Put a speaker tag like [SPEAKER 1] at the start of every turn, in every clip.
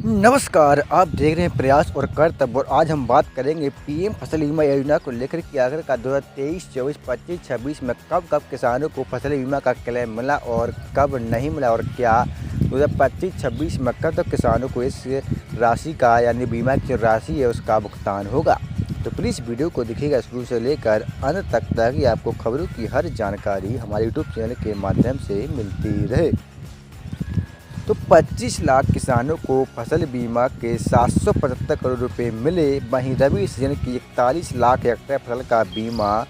[SPEAKER 1] नमस्कार, आप देख रहे हैं प्रयास और कर्तव्य और आज हम बात करेंगे पीएम फसल बीमा योजना को लेकर कि आखिरकार 2023, 24, 25, 26 में कब किसानों को फसल बीमा का क्लेम मिला और कब नहीं मिला और क्या 2025, 26 में कब तक किसानों को इस राशि का यानी बीमा की जो राशि है उसका भुगतान होगा। तो प्लीज़ वीडियो को देखिएगा शुरू से लेकर अंत तक ताकि आपको खबरों की हर जानकारी हमारे यूट्यूब चैनल के माध्यम से मिलती रहे। तो 25 लाख किसानों को फसल बीमा के 775 करोड़ रुपए मिले। वहीं रबी सीजन की 41 लाख हेक्टेयर फसल का बीमा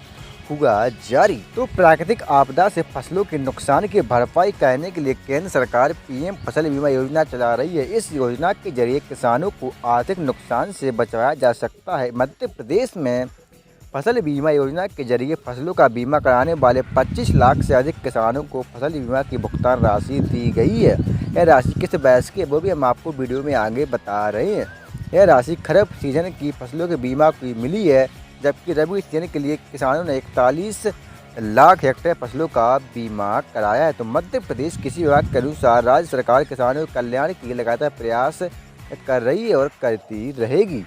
[SPEAKER 1] हुआ जारी। तो प्राकृतिक आपदा से फसलों के नुकसान की भरपाई करने के लिए केंद्र सरकार पीएम फसल बीमा योजना चला रही है। इस योजना के जरिए किसानों को आर्थिक नुकसान से बचाया जा सकता है। मध्य प्रदेश में फसल बीमा योजना के जरिए फसलों का बीमा कराने वाले 25 लाख से अधिक किसानों को फसल बीमा की भुगतान राशि दी गई है। यह राशि किस वजह की है वो भी हम आपको वीडियो में आगे बता रहे हैं। यह राशि खरीफ सीजन की फसलों के बीमा की मिली है, जबकि रबी सीजन के लिए किसानों ने 41 लाख हेक्टेयर फसलों का बीमा कराया है। तो मध्य प्रदेश कृषि विभाग के अनुसार राज्य सरकार किसानों के कल्याण के लिए लगातार प्रयास कर रही है और करती रहेगी।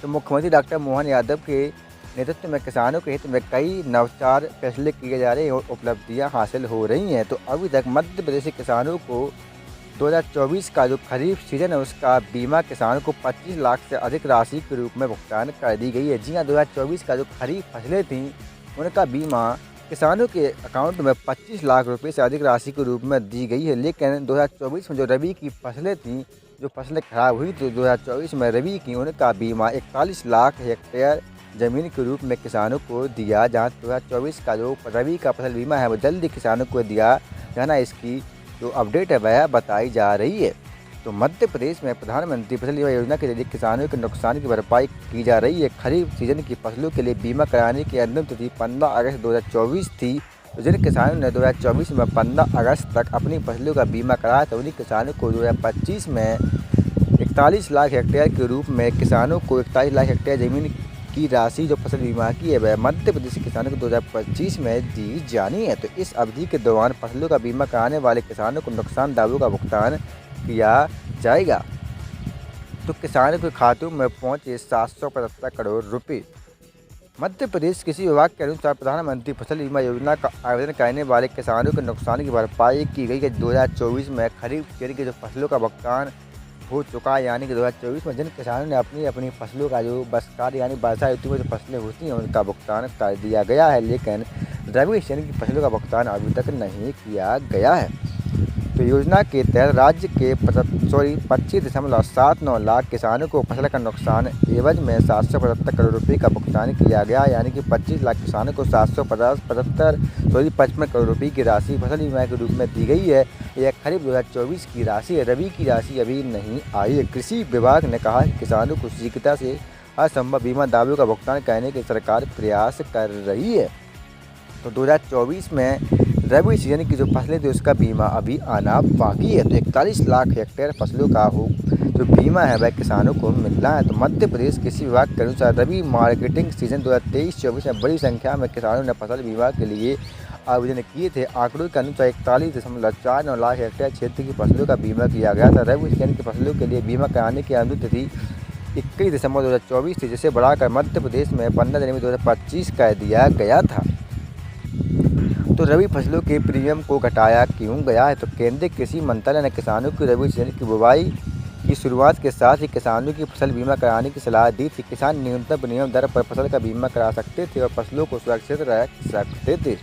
[SPEAKER 1] तो मुख्यमंत्री डॉक्टर मोहन यादव के नेतृत्व में किसानों के हित में कई नवाचार फैसले किए जा रहे हैं और उपलब्धियां हासिल हो रही हैं। तो अभी तक मध्य प्रदेश के किसानों को 2024 का जो खरीफ सीजन है उसका बीमा किसानों को 25 लाख से अधिक राशि के रूप में भुगतान कर दी गई है। जी हाँ, 2024 का जो खरीफ फसलें थीं उनका बीमा किसानों के अकाउंट में 25 लाख रुपये से अधिक राशि के रूप में दी गई है। लेकिन 2024 में जो रबी की फसलें थीं, जो फसलें खराब हुई तो 2024 में रबी की उनका बीमा 41 लाख हेक्टेयर ज़मीन के रूप में किसानों को दिया। जहाँ 2024 का जो रबी का फसल बीमा है वो जल्दी किसानों को दिया जाना, इसकी जो अपडेट है वह बताई जा रही है। तो मध्य प्रदेश में प्रधानमंत्री फसल बीमा योजना के जरिए किसानों के नुकसान की भरपाई की जा रही है। खरीफ सीजन की फसलों के लिए बीमा कराने की अंतिम तिथि 15 अगस्त 2024 थी। तो जिन किसानों ने 2024 में 15 अगस्त तक अपनी फसलों का बीमा कराया था उन्हीं किसानों को 2025 में 41 लाख हेक्टेयर के रूप में किसानों को 41 लाख हेक्टेयर ज़मीन की राशि जो फसल बीमा की है वह मध्य प्रदेश के किसानों को 2025 में दी जानी है। तो इस अवधि के दौरान फसलों का बीमा कराने वाले किसानों को नुकसान दावों का भुगतान किया जाएगा। तो किसानों के खातों में पहुंचे 775 करोड़ रुपए। मध्य प्रदेश कृषि विभाग के अनुसार प्रधानमंत्री फसल बीमा योजना का आवेदन करने वाले किसानों के नुकसान की भरपाई की गई है। 2024 में खरीफ सीजन की जो फसलों का भुगतान हो चुका है, यानी कि 2024 में जिन किसानों ने अपनी फसलों का जो बरसात यानी वर्षा ऋतु में जो फसलें होती हैं उनका भुगतान कर दिया गया है। लेकिन रबी सीजन की फसलों का भुगतान अभी तक नहीं किया गया है। तो योजना के तहत राज्य के 25.79 लाख किसानों को फसल का नुकसान एवज में 775 करोड़ रुपये का भुगतान किया गया, यानी कि 25 लाख किसानों को 55 करोड़ रुपये की राशि फसल बीमा के रूप में दी गई है। यह खरीफ 2024 की राशि है, रबी की राशि अभी नहीं आई है। कृषि विभाग ने कहा कि किसानों को शीघ्रता से असंभव बीमा दावों का भुगतान करने के सरकार प्रयास कर रही है। तो 2024 में रबी सीजन की जो फसलें थी उसका बीमा अभी आना बाकी है। तो 41 लाख हेक्टेयर फसलों का जो बीमा है वह किसानों को मिल रहा है। तो मध्य प्रदेश कृषि विभाग के अनुसार रबी मार्केटिंग सीजन 2023-24 में बड़ी संख्या में किसानों ने फसल बीमा के लिए आवेदन किए थे। आंकड़ों के अनुसार 41.49 लाख हेक्टेयर क्षेत्र की फसलों का बीमा किया गया था। रबी सीजन की फसलों के लिए बीमा कराने की अंतिम तिथि 21 दिसंबर 2024 थी, जिसे बढ़ाकर मध्य प्रदेश में 15 जनवरी 2025 कर दिया गया था। तो रबी फसलों के प्रीमियम को घटाया क्यों गया है? तो केंद्रीय कृषि मंत्रालय ने किसानों को रबी सीजन की बुवाई की शुरुआत के साथ ही किसानों की फसल बीमा कराने की सलाह दी थी। किसान न्यूनतम प्रीमियम दर पर फसल का बीमा करा सकते थे और फसलों को सुरक्षित रख सकते थे।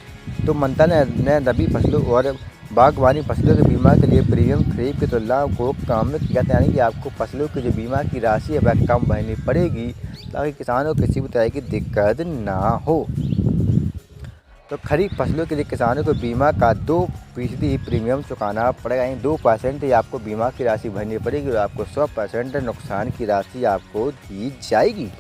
[SPEAKER 1] तो मंत्रालय ने रबी फसलों और बागवानी फसलों के बीमा के लिए प्रीमियम खरीफ की तुलना को कम किया था, यानी कि आपको फसलों की जो बीमा की राशि है वह कम भरनी पड़ेगी ताकि किसानों को किसी भी तरह की दिक्कत ना हो। तो खरीफ फसलों के लिए किसानों को बीमा का 2% ही प्रीमियम चुकाना पड़ेगा, यानी 2% ही आपको बीमा की राशि भरनी पड़ेगी और आपको 100% नुकसान की राशि आपको दी जाएगी।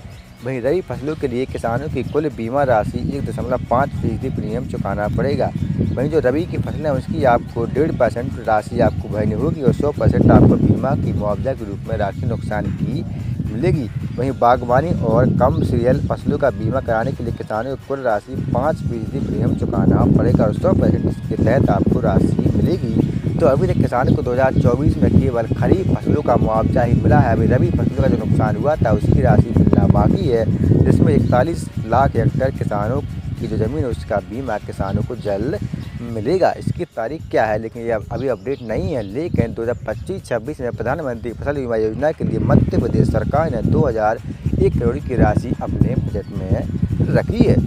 [SPEAKER 1] वहीं रबी फसलों के लिए किसानों की कुल बीमा राशि 1.5% प्रीमियम चुकाना पड़ेगा। वहीं जो रबी की फसलें हैं उसकी आपको 1.5% राशि आपको भरनी होगी और 100% आपको बीमा की मुआवजा के रूप में राशि नुकसान की मिलेगी। वहीं बागवानी और कम सीरियल फसलों का बीमा कराने के लिए किसानों को कुल राशि 5% प्रीमियम चुकाना पड़ेगा और 100% इसके तहत आपको राशि मिलेगी। तो अभी तक किसानों को 2024 में केवल खरीफ फसलों का मुआवजा ही मिला है। अभी रबी फसलों का जो नुकसान हुआ था उसकी राशि मिलना बाकी है, जिसमें 41 लाख हेक्टेयर किसानों की जो ज़मीन है उसका बीमा किसानों को जल्द मिलेगा। इसकी तारीख क्या है लेकिन ये अभी अपडेट नहीं है, लेकिन 2025-26 में प्रधानमंत्री फसल बीमा योजना के लिए मध्य प्रदेश सरकार ने 2001 करोड़ की राशि अपने बजट में रखी है।